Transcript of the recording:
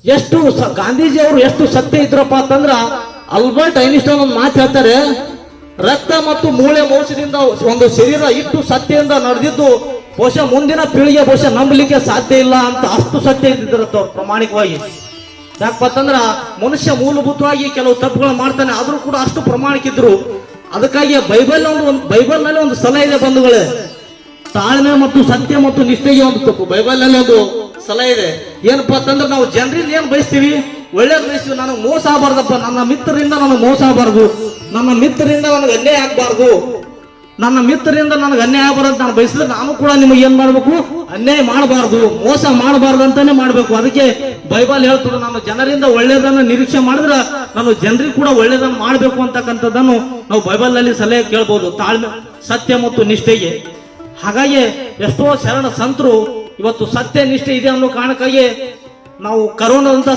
ಎಷ್ಟು ಗಾಂಧೀಜಿ ಅವರು ಎಷ್ಟು ಸತ್ಯ ಇದ್ರಪ್ಪ ಅಂತಂದ್ರ ಆಲ್ಬರ್ಟ್ ಐನ್ಸ್ಟೈನ್ ಒಂದು ಮಾತು ಹೇಳ್ತಾರೆ, ರಕ್ತ ಮತ್ತು ಮೂಳೆ ಮೋಸದಿಂದ ಒಂದು ಶರೀರ ಇಟ್ಟು ಸತ್ಯದಿಂದ ನಡೆದಿದ್ದು ಬಹುಶಃ ಮುಂದಿನ ಪೀಳಿಗೆ ಬಹುಶಃ ನಂಬಲಿಕ್ಕೆ ಸಾಧ್ಯ ಇಲ್ಲ ಅಂತ ಅಷ್ಟು ಸತ್ಯ ಇದ್ದಿದ್ರತ್ತ ಅವ್ರು ಪ್ರಾಮಾಣಿಕವಾಗಿ. ಯಾಕಪ್ಪ ಅಂತಂದ್ರ ಮನುಷ್ಯ ಮೂಲಭೂತವಾಗಿ ಕೆಲವು ತಪ್ಪುಗಳು ಮಾಡ್ತಾನೆ, ಆದ್ರೂ ಕೂಡ ಅಷ್ಟು ಪ್ರಾಮಾಣಿಕ ಇದ್ರು. ಅದಕ್ಕಾಗಿ ಬೈಬಲ್ ನಲ್ಲಿ ಒಂದು ಸಲಹೆ ಇದೆ ಬಂಧುಗಳೇ, ತಾಳ್ಮೆ ಮತ್ತು ಸತ್ಯ ಮತ್ತು ನಿಷ್ಠೆಗೆ ಒಂದು ತಪ್ಪು ಬೈಬಲ್ ನಲ್ಲಿ ಒಂದು ಸಲಹೆ ಇದೆ. ಏನಪ್ಪಾ ಅಂತಂದ್ರೆ ನಾವು ಜನರಿಂದ ಏನ್ ಬಯಸ್ತೀವಿ, ಒಳ್ಳೇದು ಬಯಸ್ತೀವಿ. ನನಗೆ ಮೋಸ ಆಗಬಾರ್ದಪ್ಪ, ನನ್ನ ಮಿತ್ರರಿಂದ ನನಗೆ ಮೋಸ ಆಗಬಾರ್ದು, ನನ್ನ ಮಿತ್ರರಿಂದ ನನಗೆ ಅನ್ಯಾಯ ಆಗಬಾರ್ದು, ನನ್ನ ಮಿತ್ರರಿಂದ ನನಗೆ ಅನ್ಯಾಯ ಆಗಬಾರ್ದು ನಾನು ಬಯಸಿದ್ರೆ ನಾನು ಕೂಡ ನಿಮಗೆ ಏನ್ ಮಾಡ್ಬೇಕು, ಅನ್ಯಾಯ ಮಾಡಬಾರ್ದು, ಮೋಸ ಮಾಡಬಾರ್ದು ಅಂತಾನೆ ಮಾಡ್ಬೇಕು. ಅದಕ್ಕೆ ಬೈಬಲ್ ಹೇಳ್ತದೆ, ನಾನು ಜನರಿಂದ ಒಳ್ಳೇದನ್ನ ನಿರೀಕ್ಷೆ ಮಾಡಿದ್ರೆ ನಾನು ಜನರಿಗೆ ಕೂಡ ಒಳ್ಳೇದನ್ನ ಮಾಡ್ಬೇಕು ಅಂತಕ್ಕಂಥದ್ದನ್ನು ನಾವು ಬೈಬಲ್ ನಲ್ಲಿ ಸಲಹೆ ಕೇಳ್ಬೋದು, ತಾಳ್ಮೆ ಸತ್ಯ ಮತ್ತು ನಿಷ್ಠೆಗೆ. ಹಾಗಾಗಿ ಎಷ್ಟೋ ಶರಣ ಸಂತರು ಇವತ್ತು ಸತ್ಯ ನಿಷ್ಠೆ ಇದೆ ಅನ್ನೋ ಕಾರಣಕ್ಕಾಗಿ ನಾವು ಕರೋನಾದಂತ